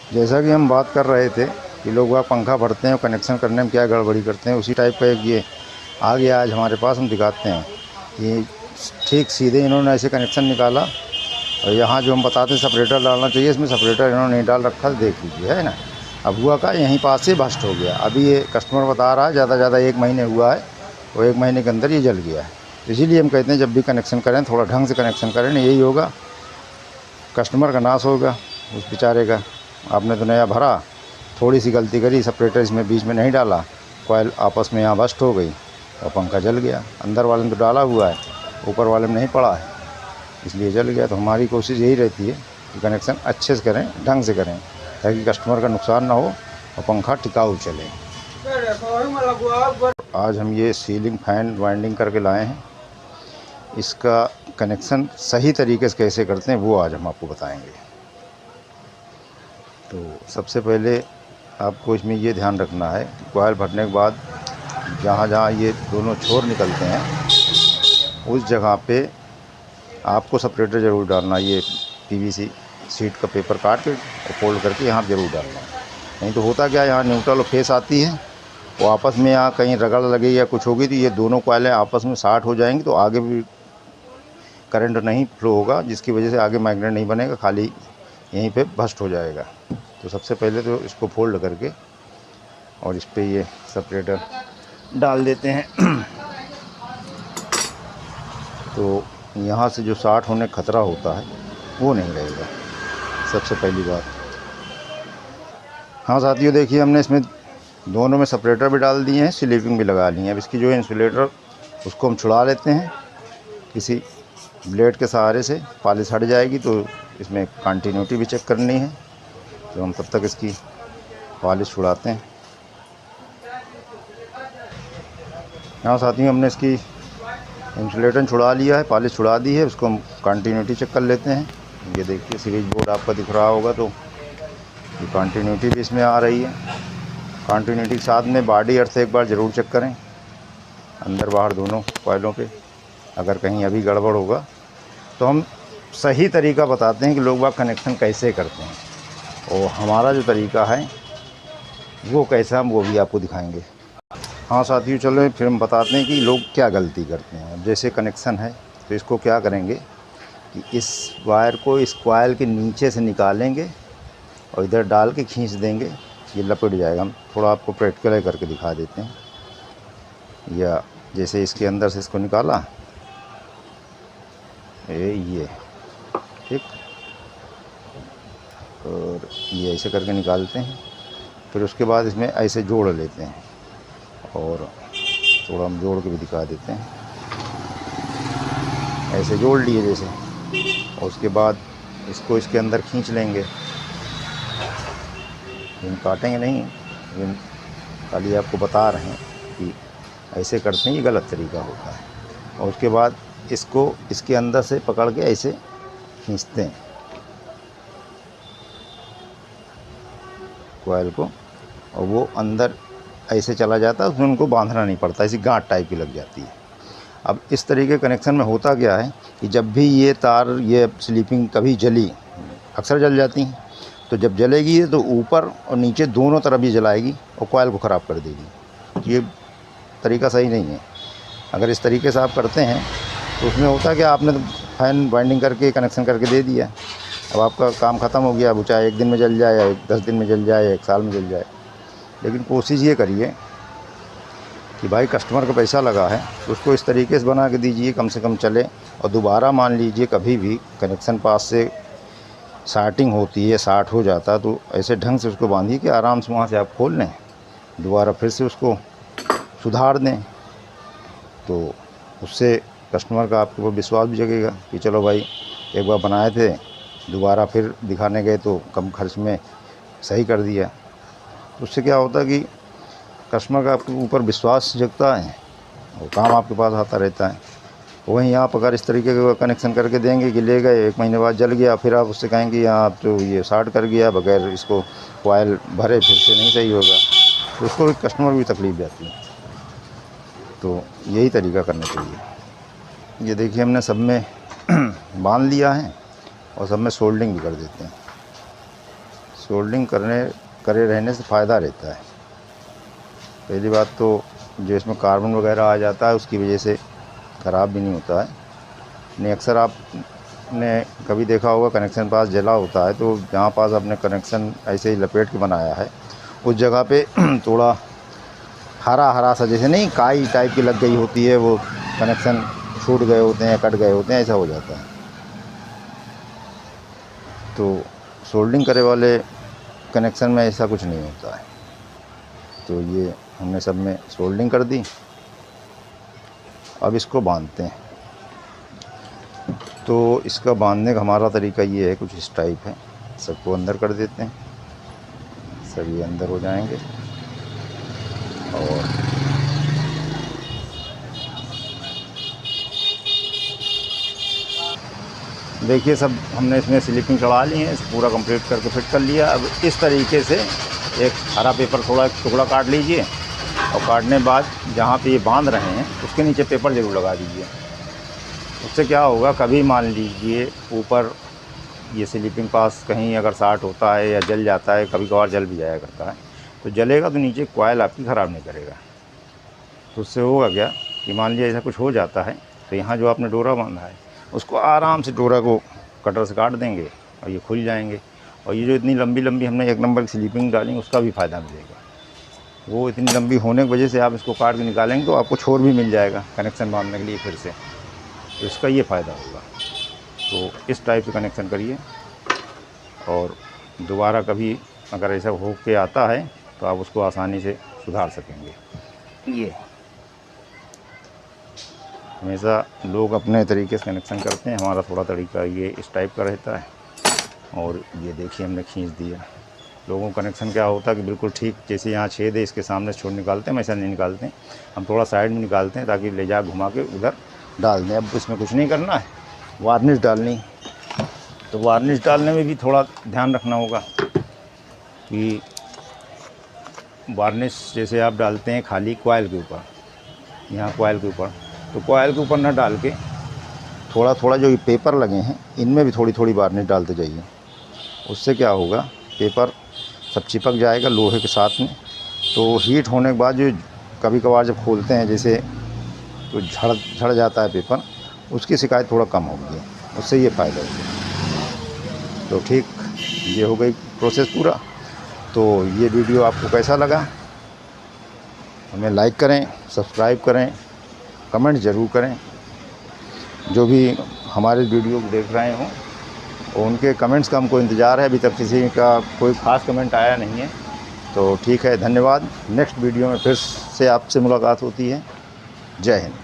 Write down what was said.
जैसा कि हम बात कर रहे थे कि लोग वह पंखा भरते हैं, कनेक्शन करने में क्या गड़बड़ी करते हैं, उसी टाइप का एक ये आ गया आज हमारे पास। हम दिखाते हैं। ये ठीक सीधे इन्होंने ऐसे कनेक्शन निकाला और यहाँ जो हम बताते हैं सेपरेटर डालना चाहिए, इसमें सेपरेटर इन्होंने नहीं डाल रखा, देख लीजिए, है ना। अब हुआ का यहीं पास से बस्ट हो गया। अभी ये कस्टमर बता रहा है ज़्यादा से ज़्यादा 1 महीने हुआ है और 1 महीने के अंदर ये जल गया है। इसीलिए हम कहते हैं जब भी कनेक्शन करें थोड़ा ढंग से कनेक्शन करें, नहीं यही होगा, कस्टमर का नाश होगा उस बेचारे का। आपने तो नया भरा, थोड़ी सी गलती करी, सेपरेटर इसमें बीच में नहीं डाला, कॉइल आपस में यहाँ बस्ट हो गई और पंखा जल गया। अंदर वाले ने तो डाला हुआ है, ऊपर वाले में नहीं पड़ा है, इसलिए जल गया। तो हमारी कोशिश यही रहती है कि कनेक्शन अच्छे से करें, ढंग से करें, ताकि कस्टमर का नुकसान ना हो और पंखा टिकाऊ चले। आज हम ये सीलिंग फैन वाइंडिंग करके लाए हैं। इसका कनेक्शन सही तरीके से कैसे करते हैं वो आज हम आपको बताएंगे। तो सबसे पहले आपको इसमें ये ध्यान रखना है कि कॉइल भरने के बाद जहाँ जहाँ ये दोनों छोर निकलते हैं उस जगह पे आपको सेपरेटर ज़रूर डालना। ये पीवीसी सीट का पेपर काट के और फोल्ड करके यहाँ ज़रूर डालना। नहीं तो होता क्या है, यहाँ न्यूट्रल और फेस आती है, वो आपस में यहाँ कहीं रगड़ लगे या कुछ होगी तो ये दोनों कॉइलें आपस में शॉर्ट हो जाएंगी, तो आगे भी करंट नहीं फ्लो होगा, जिसकी वजह से आगे मैग्नेट नहीं बनेगा, खाली यहीं पे बस्ट हो जाएगा। तो सबसे पहले तो इसको फोल्ड करके और इस पर ये सेपरेटर डाल देते हैं। तो यहाँ से जो शॉर्ट होने का खतरा होता है वो नहीं रहेगा, सबसे पहली बात। हाँ साथियों, देखिए हमने इसमें दोनों में सेपरेटर भी डाल दिए हैं, स्लीपिंग भी लगा ली है। अब इसकी जो है इंसुलेटर उसको हम छुड़ा लेते हैं किसी ब्लेड के सहारे से, पॉलिश हट जाएगी। तो इसमें कंटिन्यूटी भी चेक करनी है, तो हम तब तक इसकी पॉलिश छुड़ाते हैं। हाँ साथियों, हमने इसकी इंसुलेटर छुड़ा लिया है, पॉलिश छुड़ा दी है, उसको हम कंटिन्यूटी चेक कर लेते हैं। ये देखिए सीरीज बोर्ड आपका दिख रहा होगा, तो ये कंटिन्यूटी भी इसमें आ रही है। कंटिन्यूटी के साथ में बॉडी अर्थ एक बार ज़रूर चेक करें, अंदर बाहर दोनों कॉइलों पे। अगर कहीं अभी गड़बड़ होगा तो हम सही तरीका बताते हैं कि लोग बाग कनेक्शन कैसे करते हैं, और हमारा जो तरीका है वो कैसा, हम वो भी आपको दिखाएंगे। हाँ साथियों, चलो फिर हम बताते हैं कि लोग क्या गलती करते हैं। अब जैसे कनेक्शन है तो इसको क्या करेंगे कि इस वायर को इस कॉइल के नीचे से निकालेंगे और इधर डाल के खींच देंगे, ये लपेट जाएगा। हम थोड़ा आपको प्रैक्टिकल करके दिखा देते हैं। या जैसे इसके अंदर से इसको निकाला, ये ठीक, और ये ऐसे करके निकालते हैं। फिर उसके बाद इसमें ऐसे जोड़ लेते हैं, और थोड़ा हम जोड़ के भी दिखा देते हैं। ऐसे जोड़ लिए जैसे, और उसके बाद इसको इसके अंदर खींच लेंगे। हम काटेंगे नहीं, लेकिन खाली आपको बता रहे हैं कि ऐसे करते हैं, ये गलत तरीका होता है। और उसके बाद इसको इसके अंदर से पकड़ के ऐसे खींचते हैं कॉइल को, और वो अंदर ऐसे चला जाता है, उसमें उनको बांधना नहीं पड़ता, ऐसी गांठ टाइप की लग जाती है। अब इस तरीके कनेक्शन में होता क्या है कि जब भी ये तार, ये स्लीपिंग कभी जली, अक्सर जल जाती हैं, तो जब जलेगी तो ऊपर और नीचे दोनों तरफ ही जलाएगी और कॉइल को ख़राब कर देगी। ये तरीका सही नहीं है। अगर इस तरीके से आप करते हैं तो उसमें होता है कि आपने तो फैन वाइंडिंग करके कनेक्शन करके दे दिया, अब आपका काम ख़त्म हो गया। अब चाहे 1 दिन में जल जाए, या 10 दिन में जल जाए, या 1 साल में जल जाए। लेकिन कोशिश ये करिए कि भाई कस्टमर का पैसा लगा है तो उसको इस तरीके से बना के दीजिए, कम से कम चले। और दोबारा मान लीजिए कभी भी कनेक्शन पास से शार्टिंग होती है, शार्ट हो जाता है, तो ऐसे ढंग से उसको बांधिए कि आराम से वहाँ से आप खोल लें, दोबारा फिर से उसको सुधार दें। तो उससे कस्टमर का आपके ऊपर विश्वास भी जगेगा कि चलो भाई एक बार बनाए थे, दोबारा फिर दिखाने गए तो कम खर्च में सही कर दिया। उससे क्या होता है कि कस्टमर का आपके ऊपर विश्वास जगता है और काम आपके पास आता रहता है। वहीं आप अगर इस तरीके का कनेक्शन करके देंगे कि ले गए, 1 महीने बाद जल गया, फिर आप उससे कहेंगे आप तो ये शॉर्ट कर गया, बगैर इसको कॉइल भरे फिर से नहीं सही होगा, तो उसको कस्टमर भी तकलीफ जाती है। तो यही तरीका करना चाहिए। ये देखिए हमने सब में बांध लिया है और सब में सोल्डिंग भी कर देते हैं। सोल्डरिंग करे रहने से फ़ायदा रहता है। पहली बात तो जो इसमें कार्बन वगैरह आ जाता है उसकी वजह से ख़राब भी नहीं होता है। नहीं, अक्सर आपने कभी देखा होगा कनेक्शन पास जला होता है तो जहाँ पास आपने कनेक्शन ऐसे ही लपेट के बनाया है उस जगह पे थोड़ा हरा हरा सा, जैसे नहीं काई टाइप की लग गई होती है, वो कनेक्शन छूट गए होते हैं, कट गए होते हैं, ऐसा हो जाता है। तो सोल्डरिंग करे वाले कनेक्शन में ऐसा कुछ नहीं होता है। तो ये हमने सब में सोल्डरिंग कर दी। अब इसको बांधते हैं। तो इसका बांधने का हमारा तरीका ये है, कुछ इस टाइप है। सबको अंदर कर देते हैं, सभी अंदर हो जाएंगे। और देखिए सब हमने इसमें स्लीपिंग चढ़ा ली है, इसे पूरा कंप्लीट करके फिट कर लिया। अब इस तरीके से एक हरा पेपर थोड़ा एक टुकड़ा काट लीजिए और काटने के बाद जहाँ पे ये बांध रहे हैं उसके नीचे पेपर ज़रूर लगा दीजिए। उससे क्या होगा, कभी मान लीजिए ऊपर ये स्लीपिंग पास कहीं अगर शार्ट होता है या जल जाता है, कभी कभार जल भी जाया करता है, तो जलेगा तो नीचे कॉइल आपकी ख़राब नहीं करेगा। तो उससे होगा क्या कि मान लीजिए ऐसा कुछ हो जाता है तो यहाँ जो आपने डोरा बांधा है उसको आराम से डोरा को कटर से काट देंगे और ये खुल जाएंगे। और ये जो इतनी लंबी लंबी हमने 1 नंबर की स्लीपिंग डालेंगे उसका भी फ़ायदा मिलेगा। वो इतनी लंबी होने की वजह से आप इसको काट के निकालेंगे तो आपको छोर भी मिल जाएगा कनेक्शन बांधने के लिए फिर से, तो इसका ये फ़ायदा होगा। तो इस टाइप से कनेक्शन करिए और दोबारा कभी अगर ऐसा हो के आता है तो आप उसको आसानी से सुधार सकेंगे। ये हमेशा लोग अपने तरीके से कनेक्शन करते हैं, हमारा थोड़ा तरीका ये इस टाइप का रहता है। और ये देखिए हमने खींच दिया। लोगों को कनेक्शन क्या होता है कि बिल्कुल ठीक जैसे यहाँ छेद है इसके सामने छोड़ निकालते हैं, वैसा नहीं निकालते हैं, हम थोड़ा साइड में निकालते हैं ताकि ले जा घुमा के उधर डाल दें। अब इसमें कुछ नहीं करना है, वार्निश डालनी। तो वार्निश डालने में भी थोड़ा ध्यान रखना होगा कि वार्निश जैसे आप डालते हैं खाली कॉइल के ऊपर, यहाँ कॉइल के ऊपर, तो कॉइल के ऊपर ना डाल के थोड़ा थोड़ा जो ये पेपर लगे हैं इनमें भी थोड़ी थोड़ी वार्निश डालते जाइए। उससे क्या होगा, पेपर सब चिपक जाएगा लोहे के साथ में। तो हीट होने के बाद जो कभी कभार जब खोलते हैं जैसे तो झड़ जाता है पेपर, उसकी शिकायत थोड़ा कम होगी, उससे ये फ़ायदा होगा। तो ठीक, ये हो गई प्रोसेस पूरा। तो ये वीडियो आपको कैसा लगा हमें लाइक करें, सब्सक्राइब करें, कमेंट ज़रूर करें। जो भी हमारे वीडियो को देख रहे हों उनके कमेंट्स का हमको इंतज़ार है। अभी तक किसी का कोई ख़ास कमेंट आया नहीं है। तो ठीक है, धन्यवाद। नेक्स्ट वीडियो में फिर से आपसे मुलाकात होती है। जय हिंद।